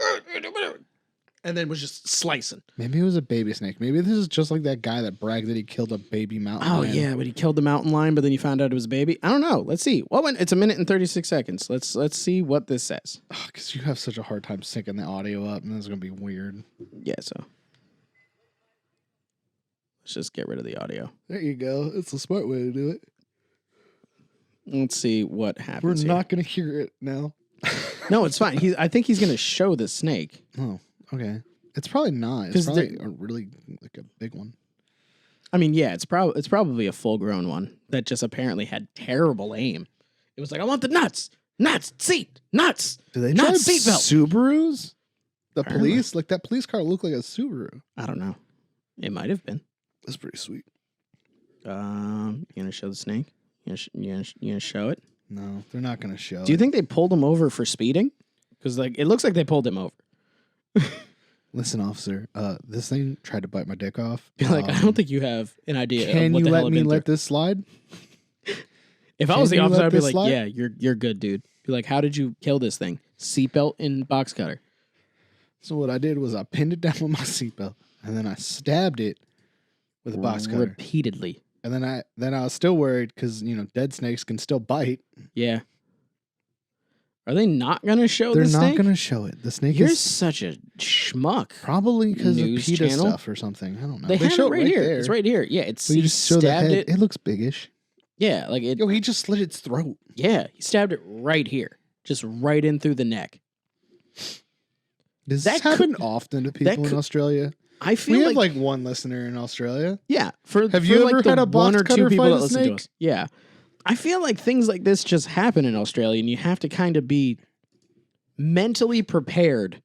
and then was just slicing. Maybe it was a baby snake. Maybe this is just like that guy that bragged that he killed a baby mountain Oh lion. yeah, but he killed the mountain lion, but then you found out it was a baby. I don't know. Let's see. Well, it's a minute and 36 seconds. Let's see what this says. Because you have such a hard time syncing the audio up, and this is going to be weird. Yeah, so let's just get rid of the audio. There you go. It's a smart way to do it. Let's see what We're happens. not going to hear it now. No, it's fine. I think he's going to show the snake. Oh, okay. It's probably not. It's 'Cause probably a really like a big one. I mean, yeah, it's probably a full grown one that just apparently had terrible aim. It was like, I want the nuts, seat, nuts. Do they Not drive seatbelt. Subarus? The Apparently. police, like that police car looked like a Subaru. I don't know. It might have been. That's pretty sweet. You gonna show the snake? You gonna show it? No, they're not gonna show. Do you think they pulled him over for speeding? Because like it looks like they pulled him over. Listen, officer, this thing tried to bite my dick off. Be like, I don't think you have an idea. Can of what you the hell let I've me been let through. this slide? If I was the Can you officer, let I'd be this like, slide? yeah, you're good, dude. Be like, how did you kill this thing? Seatbelt and box cutter. So what I did was I pinned it down with my seatbelt, and then I stabbed it with a box cutter. Repeatedly. And then I was still worried because dead snakes can still bite. Yeah. Are they not gonna show They're the not snake? gonna show it. The snake You're is such a schmuck. probably because of News PETA channel? stuff or something. I don't know. They have show it right here. there. It's right here. Yeah, it's But you he just show the stabbed head. it. It looks biggish. Yeah, like it. Yo, he just slit its throat. Yeah, he stabbed it right here, just right in through the neck. Does That this happen could- often to people in could- Australia? I feel We have like, like one listener in Australia. yeah. Have you ever the had a one box or two cutter people fight that a listen to snake? us? Yeah, I feel like things like this just happen in Australia, and you have to kind of be mentally prepared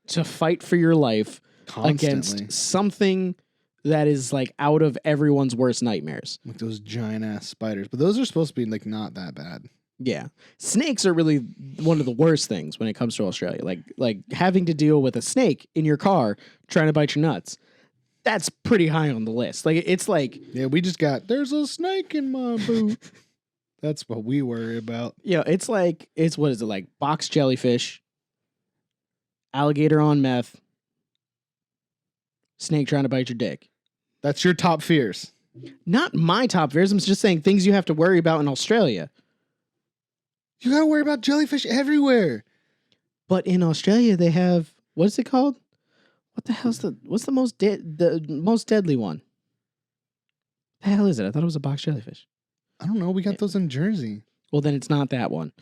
to fight for your life Constantly. against something that is like out of everyone's worst nightmares. Like those giant ass spiders. But those are supposed to be like not that bad. Yeah. Snakes are really one of the worst things when it comes to Australia. Like having to deal with a snake in your car trying to bite your nuts. That's pretty high on the list. Like it's like, Yeah, we just got there's a snake in my boot. That's what we worry about. it's like what is it, like box jellyfish, alligator on meth, snake trying to bite your dick. That's your top fears. Not my top fears. I'm just saying things you have to worry about in Australia. You gotta worry about jellyfish everywhere. But in Australia, they have, what's it called? What the hell's what's the most deadly one? The hell is it? I thought it was a box jellyfish. I don't know. We got those in Jersey. Well, then it's not that one.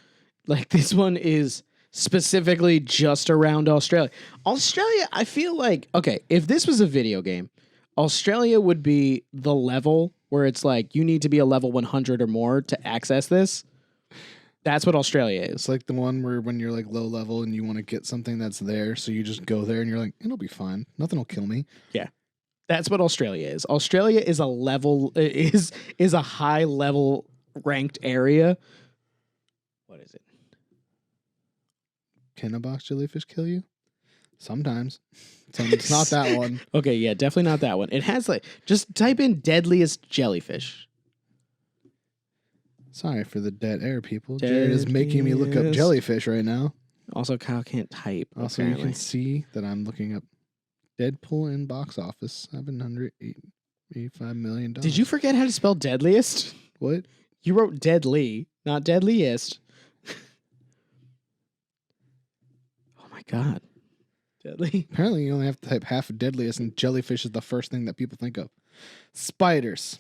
Like this one is specifically just around Australia. Australia, I feel like, okay, if this was a video game, Australia would be the level where it's like you need to be a level 100 or more to access this. That's what Australia is. It's like the one where when you're like low level and you want to get something that's there, so you just go there and you're like, it'll be fine. Nothing will kill me. That's what Australia is. Australia is is a high level ranked area. What is it? Can a box jellyfish kill you? Sometimes. It's not that one. Okay, yeah, definitely not that one. It has like just type in deadliest jellyfish. Sorry for the dead air, people. Jared is making me look up jellyfish right now. Also, Kyle can't type. Also, apparently. you can see that I'm looking up Deadpool in box office, $785 million. Did you forget how to spell deadliest? What? You wrote deadly, not deadliest. Oh my god. Deadly. Apparently, you only have to type half of deadliest, and jellyfish is the first thing that people think of. Spiders.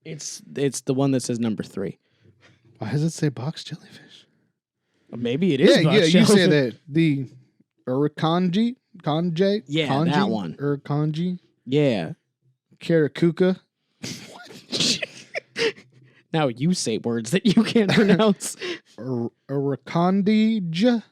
It's the one that says number 3. Why does it say box jellyfish? Maybe it is. Yeah, box you say jellyfish. that. The Urakanji? Kanji? Yeah, Kanji? that one. Urakanji? Yeah. Karakuka? Now you say words that you can't pronounce. Urakandi?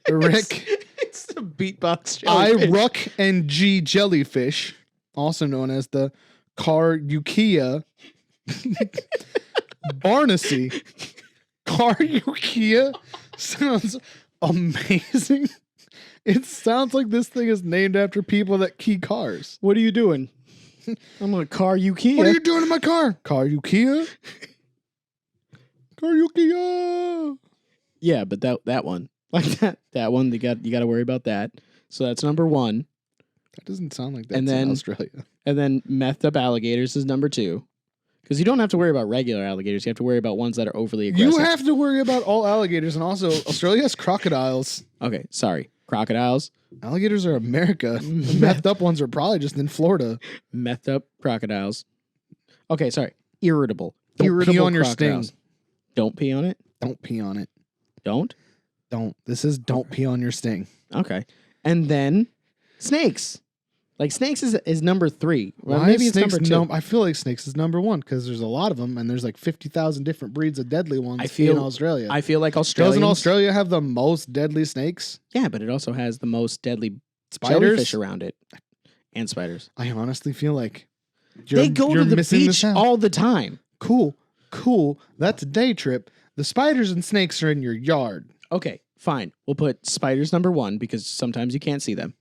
Eric. It's a beatbox jellyfish. Iruck and G jellyfish, also known as the Carukia Barnacy. Carukia sounds amazing. It sounds like this thing is named after people that key cars. What are you doing? I'm a car you Kia. What are you doing in my car? Carukia? Carukia. Yeah, but that one. Like that one, you got to worry about that. So that's number 1. That doesn't sound like that's And then- in Australia. And then methed up alligators is number 2. Because you don't have to worry about regular alligators. You have to worry about ones that are overly aggressive. You have to worry about all alligators, and also Australia has crocodiles. Okay, sorry. Crocodiles. Alligators are America. The methed up ones are probably just in Florida. Methed up crocodiles. Okay, sorry. Irritable. Don't Irritable pee on your crocodiles. sting. Don't pee on it? Don't pee on it. Don't? Don't. This is don't pee on your sting. Okay. and then snakes. Like snakes is number 3. Well, Why maybe is it's snakes number 2. I feel like snakes is number 1 because there's a lot of them, and there's like 50,000 different breeds of deadly ones in Australia. I feel like Australians... Doesn't Australia have the most deadly snakes? Yeah, but it also has the most deadly Spiders? jellyfish around it. And spiders. I honestly feel like they go to the beach all the time. Cool. That's a day trip. The spiders and snakes are in your yard. Okay, fine. We'll put spiders number 1 because sometimes you can't see them.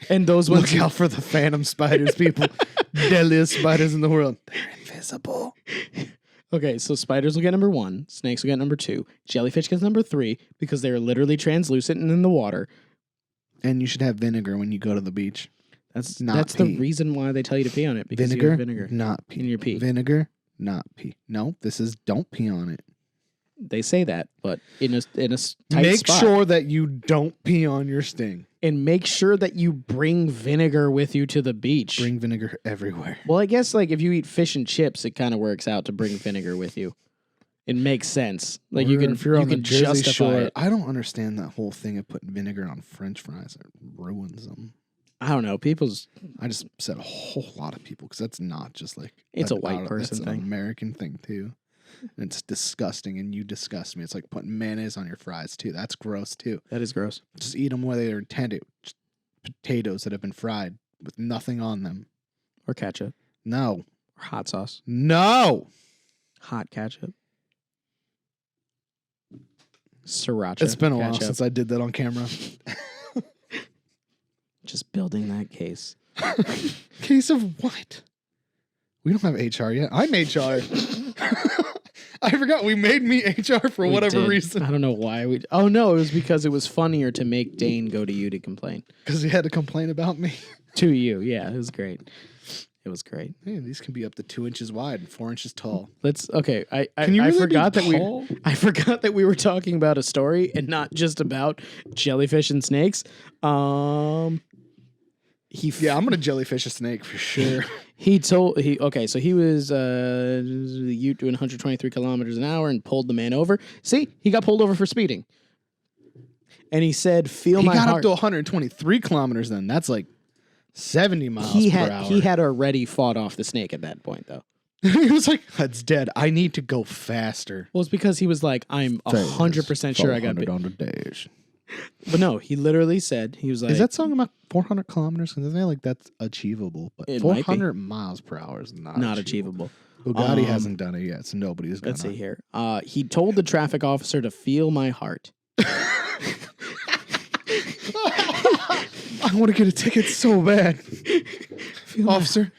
And those ones... Look out for the phantom spiders, people. Deadliest spiders in the world. They're invisible. Okay, so spiders will get number 1. Snakes will get number 2. Jellyfish gets number 3 because they are literally translucent and in the water. And you should have vinegar when you go to the beach. That's the reason why they tell you to pee on it. Because you have vinegar, not pee. In your pee. Vinegar, not pee. No, this is don't pee on it. They say that, but in a tight Make spot. sure that you don't pee on your sting. And make sure that you bring vinegar with you to the beach. Bring vinegar everywhere. Well, I guess like if you eat fish and chips, it kind of works out to bring vinegar with you. It makes sense. Like you can justify Shore, it. I don't understand that whole thing of putting vinegar on French fries. It ruins them. I don't know. I just said a whole lot of people because that's not just like it's a white person thing. thing. An American thing too. And it's disgusting, and you disgust me. It's like putting mayonnaise on your fries too. That's gross too. That is gross. Just eat them where they are intended. Just potatoes that have been fried with nothing on them. Or ketchup. No. Or hot sauce. No. Hot ketchup. Sriracha. It's been a ketchup. while since I did that on camera. Just building that case. Case of what? We don't have HR yet. I'm HR. I forgot we made me HR for whatever reason. I don't know why we... Oh, no, it was because it was funnier to make Dane go to you to complain. Because he had to complain about me? To you, yeah. It was great. It was great. Hey, these can be up to 2 inches wide and 4 inches tall. Okay. I forgot that we were talking about a story and not just about jellyfish and snakes. I'm gonna jellyfish a snake for sure. So he was Ute doing 123 kilometers an hour and pulled the man over. See, he got pulled over for speeding. And he said, "Feel my heart." He got up to 123 kilometers. Then that's like 70 miles per hour. He had already fought off the snake at that point, though. He was like, "That's dead. I need to go faster." Well, it's because he was like, "I'm 100% sure I got bit." on the days. But no, he literally said, he was like... Is that song about 400 kilometers? Because I feel like that's achievable. But 400 miles per hour is not achievable. Bugatti hasn't done it yet, so nobody's going to. Let's see here. He told the traffic officer to feel my heart. I want to get a ticket so bad. Officer.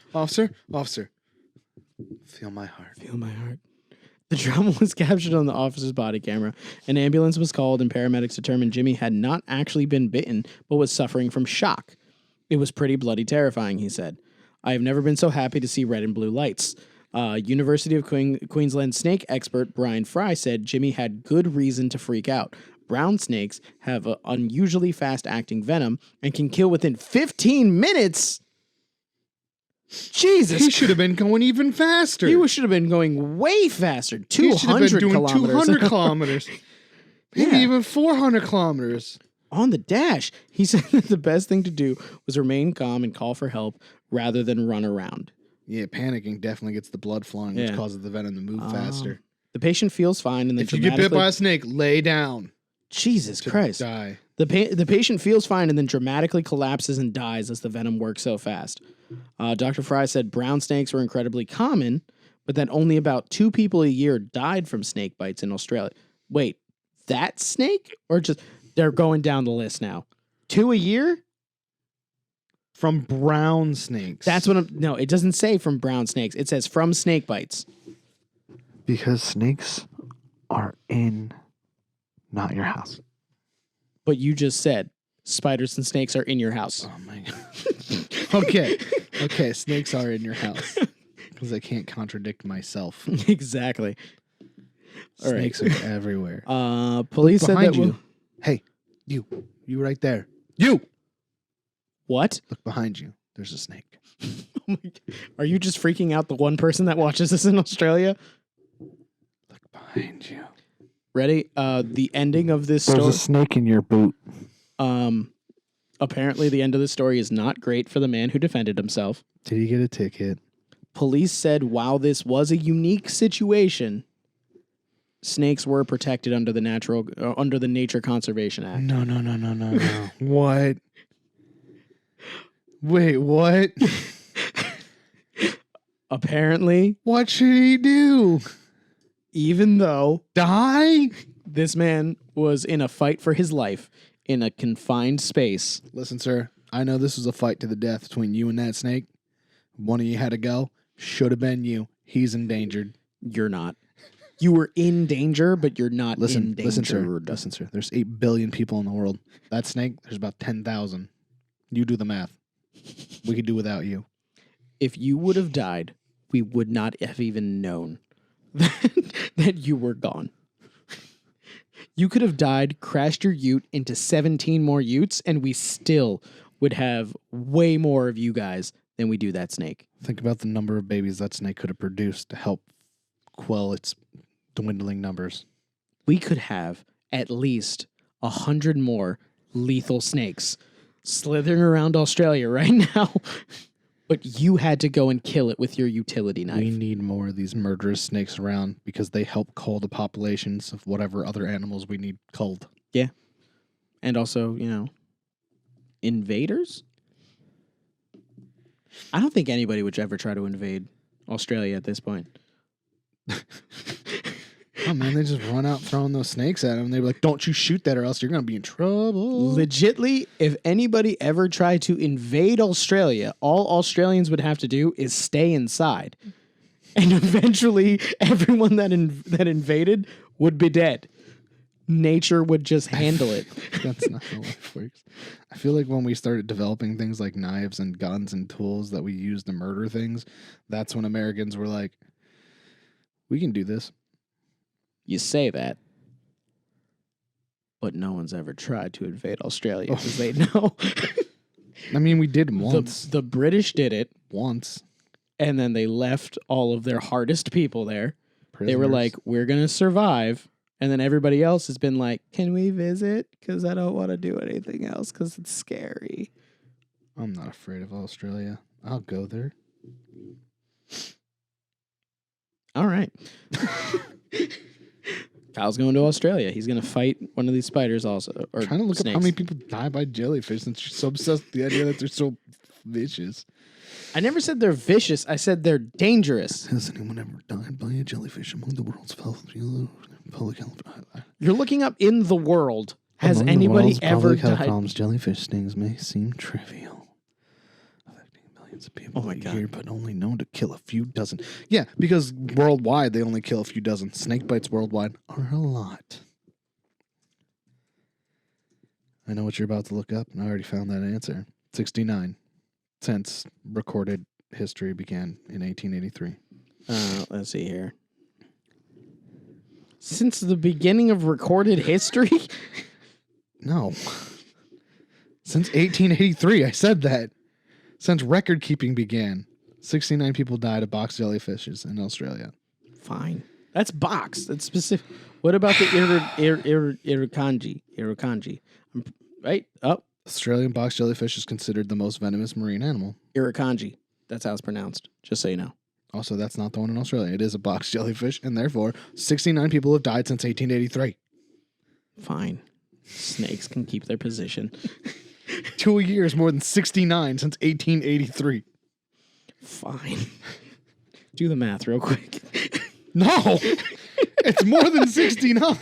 Feel my heart. Feel my heart. The drama was captured on the officer's body camera. An ambulance was called and paramedics determined Jimmy had not actually been bitten, but was suffering from shock. It was pretty bloody terrifying, he said. I have never been so happy to see red and blue lights. University of Queensland snake expert Brian Fry said Jimmy had good reason to freak out. Brown snakes have an unusually fast-acting venom and can kill within 15 minutes. Jesus. He should have been going even faster. He should have been going way faster. 200 kilometers. 200 kilometers. Maybe even 400 kilometers. On the dash. He said that the best thing to do was remain calm and call for help rather than run around. Yeah, panicking definitely gets the blood flowing, which causes the venom to move faster. The patient feels fine and then if you get bit by a snake, lay down. Jesus Christ. Die. The patient feels fine and then dramatically collapses and dies as the venom works so fast. Dr. Fry said brown snakes were incredibly common, but that only about 2 people a year died from snake bites in Australia. Wait, that snake? Or just, they're going down the list now. 2 a year? From brown snakes. That's what no, it doesn't say from brown snakes. It says from snake bites. Because snakes are in not your house. But you just said spiders and snakes are in your house. Oh my God. Okay, snakes are in your house. Because I can't contradict myself. Exactly. Snakes are everywhere. Police said that you. Hey, you right there. You. What? Look behind you. There's a snake. Oh my God. Are you just freaking out the one person that watches this in Australia? Look behind you. Ready? The ending of this There's story. a snake in your boot. Apparently, the end of the story is not great for the man who defended himself. Did he get a ticket? Police said while this was a unique situation, snakes were protected under the Nature Conservation Act. No. What? Wait, what? Apparently, What should he do? even though Die? this man was in a fight for his life in a confined space. Listen, sir, I know this was a fight to the death between you and that snake. One of you had to go. Should have been you. He's endangered. You're not. You were in danger, but you're not in danger. Listen, sir. There's 8 billion people in the world. That snake, there's about 10,000. You do the math. We could do without you. If you would have died, we would not have even known that you were gone. You could have died, crashed your ute into 17 more utes, and we still would have way more of you guys than we do that snake. Think about the number of babies that snake could have produced to help quell its dwindling numbers. We could have at least 100 more lethal snakes slithering around Australia right now. But you had to go and kill it with your utility knife. We need more of these murderous snakes around because they help cull the populations of whatever other animals we need culled. Yeah. And also, invaders? I don't think anybody would ever try to invade Australia at this point. Oh, man, they just run out throwing those snakes at them. They're like, don't you shoot that or else you're going to be in trouble. Legitly, if anybody ever tried to invade Australia, all Australians would have to do is stay inside. And eventually, everyone that invaded would be dead. Nature would just handle it. That's not how life works. I feel like when we started developing things like knives and guns and tools that we use to murder things, that's when Americans were like, we can do this. You say that, but no one's ever tried to invade Australia because they know. I mean, we did once. The British did it once. And then they left all of their hardest people there. Prisoners. They were like, we're going to survive. And then everybody else has been like, can we visit? Because I don't want to do anything else because it's scary. I'm not afraid of Australia. I'll go there. All right. Kyle's going to Australia. He's going to fight one of these spiders also. Or I'm trying to look snakes. up how many people die by jellyfish since you're so obsessed with the idea that they're so vicious. I never said they're vicious. I said they're dangerous. Has anyone ever died by a jellyfish among the world's public health? You're looking up in the world. Has Among anybody the ever public health died? problems, jellyfish stings may seem trivial, affecting millions of people Oh my God. year, but only known to kill a few dozen. Yeah, because worldwide they only kill a few dozen. Snake bites worldwide are a lot. I know what you're about to look up, and I already found that answer. 69, since recorded history began in 1883. Let's see here. Since the beginning of recorded history? No. Since 1883, I said that. Since record keeping began, 69 people died of box jellyfishes in Australia. Fine. That's box. That's specific. What about the irukandji? Right? Oh, Australian box jellyfish is considered the most venomous marine animal. irukandji. That's how it's pronounced. Just so you know. Also, that's not the one in Australia. It is a box jellyfish, and therefore, 69 people have died since 1883. Fine. Snakes can keep their position. 2 years more than 69 since 1883. Fine. Do the math real quick. No! It's more than 69.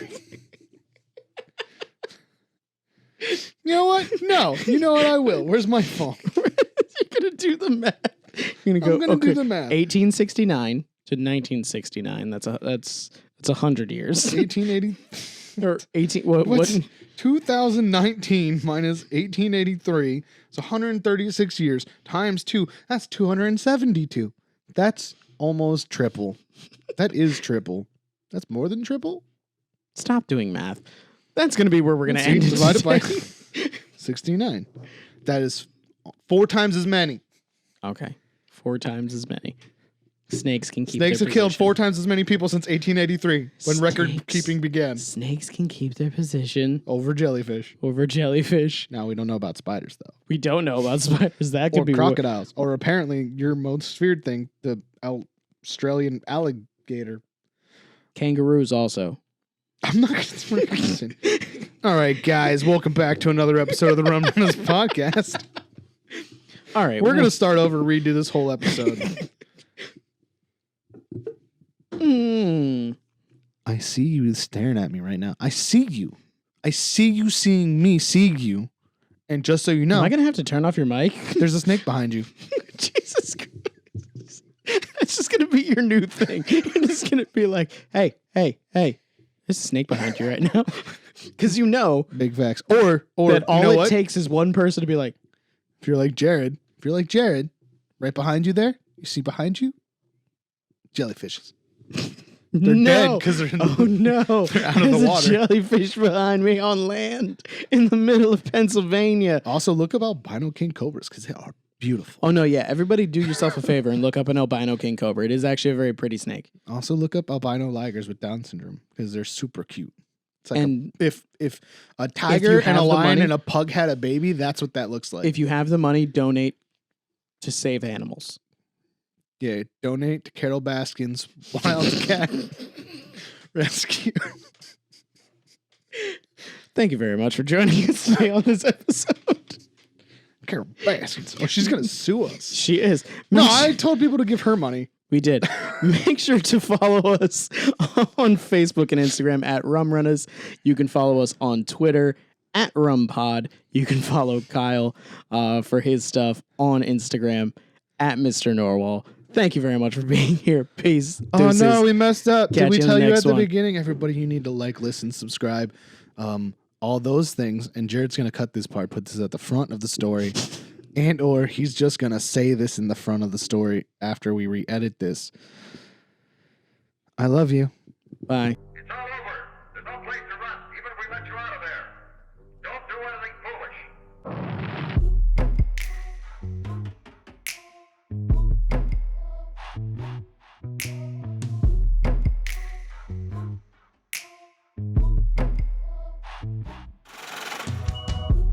You know what? No. You know what? I will. Where's my phone? You're going to do the math. You're I'm going to do the math. 1869 to 1969. That's 100 years. 1880. Or 18. What? 2019 minus 1883. It's 136 years times 2. That's 272. That's almost triple. That is triple. That's more than triple. Stop doing math. That's going to be where we're going to end. Divided by 69. That is 4 times as many. Okay. 4 times as many. Snakes can keep Snakes their have killed position. 4 times as many people since 1883 when record Snakes. keeping began. Snakes can keep their position Over jellyfish. over jellyfish. Now we don't know about spiders though. We don't know about spiders. That could Or be crocodiles. Or apparently your most feared thing, the Australian alligator. Kangaroos also. I'm not going to listen. All right, guys, welcome back to another episode of the Rum Runnas Podcast. All right. We're going to start over and redo this whole episode. I see you staring at me right now. I see you. I see you seeing me see you. And just so you know, Am I going to have to turn off your mic? there's a snake behind you. Jesus Christ. It's just going to be your new thing. You're just going to be like, hey, there's a snake behind you right now. Because you know Big facts. Or that all you know it what? takes is one person to be like, If you're like Jared, right behind you there, you see behind you? Jellyfishes. They're dead because they're in the, oh no, they're out of the There's water. a jellyfish behind me on land in the middle of Pennsylvania. Also, look up albino king cobras because they are beautiful. Oh no, yeah. Everybody do yourself a favor and look up an albino king cobra. It is actually a very pretty snake. Also, look up albino ligers with Down syndrome because they're super cute. It's like And if a tiger and have a the lion money- and a pug had a baby, that's what that looks like. if you have the money, donate to save animals. Yeah, donate to Carol Baskin's Wild Cat Rescue. Thank you very much for joining us today on this episode. Carol Baskins. Oh, she's gonna sue us. She is. No, I told people to give her money. We did. Make sure to follow us on Facebook and Instagram at Rum Runnas. You can follow us on Twitter at Rum Pod. You can follow Kyle for his stuff on Instagram at Mr. Norwal. Thank you very much for being here. Peace. Oh Deuces. no, we messed up. Did Catch we you in tell the you next at the one. beginning? Everybody, you need to like, listen, subscribe, all those things. And Jared's gonna cut this part, put this at the front of the story, and or he's just gonna say this in the front of the story after we re-edit this. I love you. Bye. It's all over. There's no place to run, even if we let you out of there. Don't do anything foolish.